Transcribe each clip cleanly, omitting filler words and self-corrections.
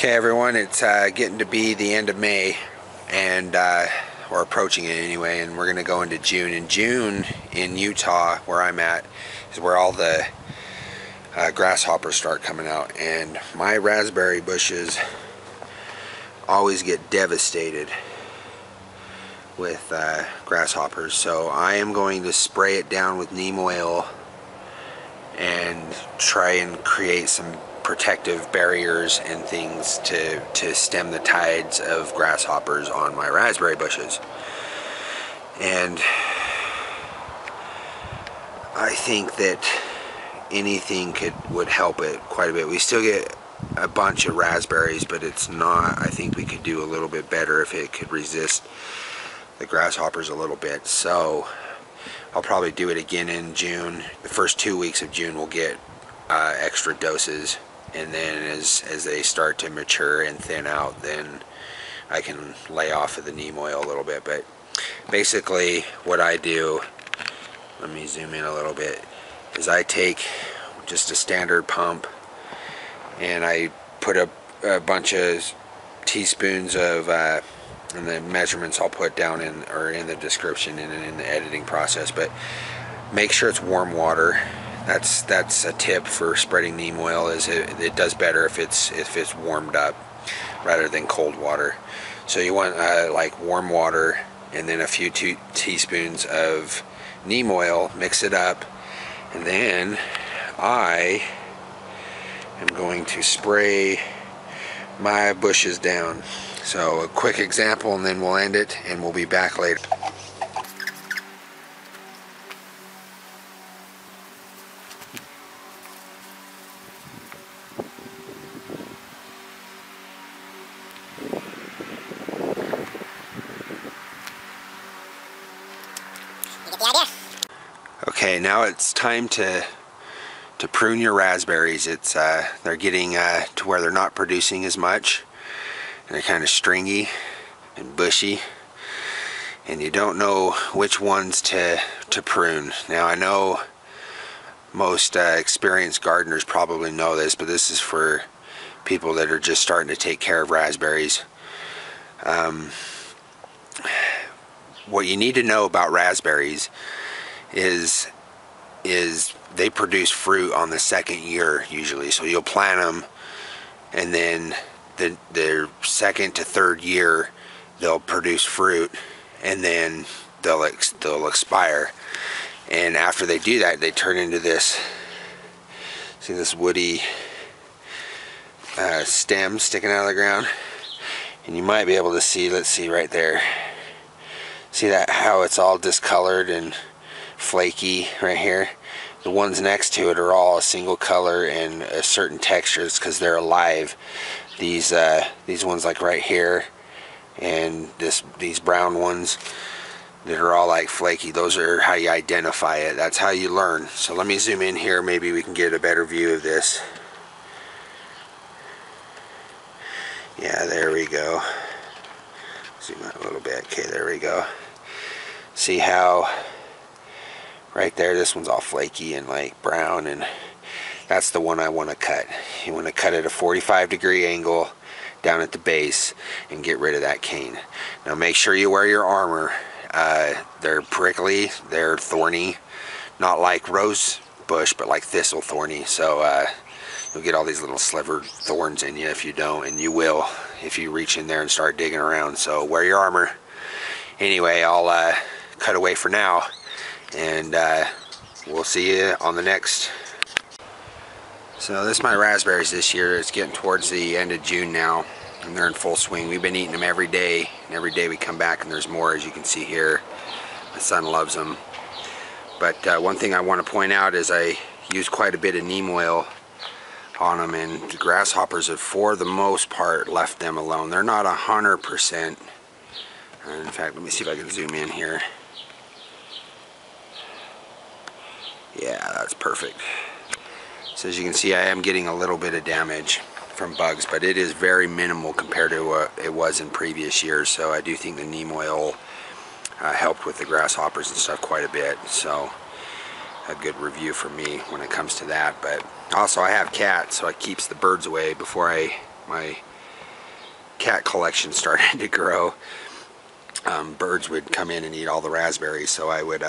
Okay everyone, it's getting to be the end of May, and we're approaching it anyway, and we're going to go into June. In June in Utah, where I'm at, is where all the grasshoppers start coming out, and my raspberry bushes always get devastated with grasshoppers. So I am going to spray it down with neem oil and try and create some protective barriers and things to stem the tides of grasshoppers on my raspberry bushes. And I think that anything would help it quite a bit. We still get a bunch of raspberries, but it's not, I think we could do a little bit better if it could resist the grasshoppers a little bit. So I'll probably do it again in June. The first 2 weeks of June we'll get extra doses, and then as they start to mature and thin out, then I can lay off of the neem oil a little bit. But basically what I do, let me zoom in a little bit, is I take just a standard pump and I put a bunch of teaspoons of and the measurements I'll put down in the description and in the editing process, but make sure it's warm water. That's a tip for spreading neem oil, is it does better if it's warmed up rather than cold water. So you want like warm water and then a few teaspoons of neem oil, mix it up, and then I am going to spray my bushes down. So a quick example and then we'll end it, and we'll be back later. You get the idea? Okay, now it's time to prune your raspberries. It's they're getting to where they're not producing as much, and they're kind of stringy and bushy, and you don't know which ones to prune. Now I know most experienced gardeners probably know this, but this is for people that are just starting to take care of raspberries. What you need to know about raspberries is they produce fruit on the second year usually. So you'll plant them, and then their second to third year they'll produce fruit, and then they'll expire. And after they do that, they turn into this, see this woody stem sticking out of the ground, and you might be able to see, let's see right there, see that, how it's all discolored and flaky right here. The ones next to it are all a single color and a certain textures because they're alive. These ones like right here, and these brown ones that are all like flaky, those are how you identify it. That's how you learn. So let me zoom in here, maybe we can get a better view of this. Yeah, there we go. Zoom out a little bit. Okay, there we go. See how right there, this one's all flaky and like brown, and that's the one I want to cut. You want to cut at a 45-degree angle down at the base and get rid of that cane. Now make sure you wear your armor. They're prickly, they're thorny, not like rose bush, but like thistle thorny. So you'll get all these little slivered thorns in you if you don't, and you will if you reach in there and start digging around. So wear your armor. Anyway, I'll cut away for now, and we'll see you on the next. So this is my raspberries this year. It's getting towards the end of June now, and they're in full swing. We've been eating them every day, and every day we come back and there's more, as you can see here. My son loves them. But one thing I want to point out is I use quite a bit of neem oil on them, and the grasshoppers have, for the most part, left them alone. They're not 100%. In fact, let me see if I can zoom in here. Yeah, that's perfect. So as you can see, I am getting a little bit of damage from bugs, but it is very minimal compared to what it was in previous years. So I do think the neem oil helped with the grasshoppers and stuff quite a bit. So a good review for me when it comes to that. But also I have cats, so it keeps the birds away before my cat collection started to grow, birds would come in and eat all the raspberries, so I would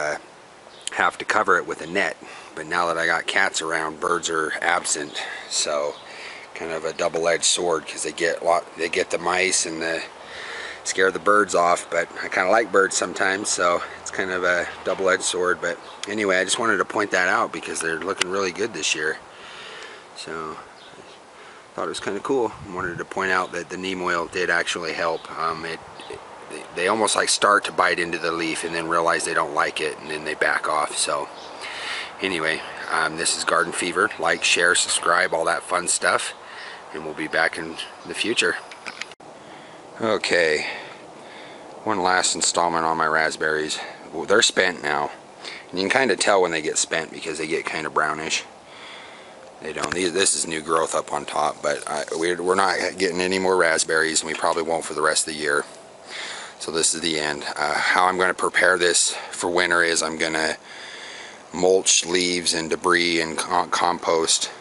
have to cover it with a net. But now that I got cats around, birds are absent, so kind of a double-edged sword, because they get the mice and scare the birds off. But I kind of like birds sometimes, so it's kind of a double-edged sword. But anyway, I just wanted to point that out because they're looking really good this year. So I thought it was kind of cool. I wanted to point out that the neem oil did actually help. They almost like start to bite into the leaf and then realize they don't like it, and then they back off. So anyway, this is Garden Fever. Like, share, subscribe, all that fun stuff, and we'll be back in the future. Okay, one last installment on my raspberries. Well, they're spent now, and you can kind of tell when they get spent because they get kind of brownish. They don't. This is new growth up on top, but we're not getting any more raspberries, and we probably won't for the rest of the year. So this is the end. How I'm going to prepare this for winter is I'm going to mulch leaves and debris and compost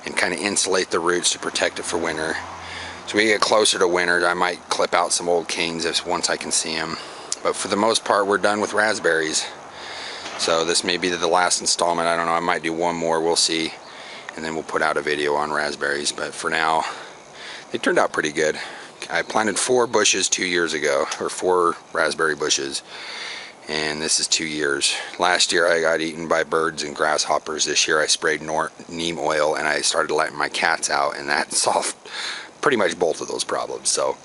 and kind of insulate the roots to protect it for winter. So we get closer to winter, I might clip out some old canes once I can see them. But for the most part, we're done with raspberries. So this may be the last installment. I don't know. I might do one more. We'll see. And then we'll put out a video on raspberries. But for now, they turned out pretty good. I planted 4 bushes 2 years ago, or 4 raspberry bushes, and this is 2 years. Last year I got eaten by birds and grasshoppers. This year I sprayed neem oil, and I started letting my cats out, and that solved pretty much both of those problems. So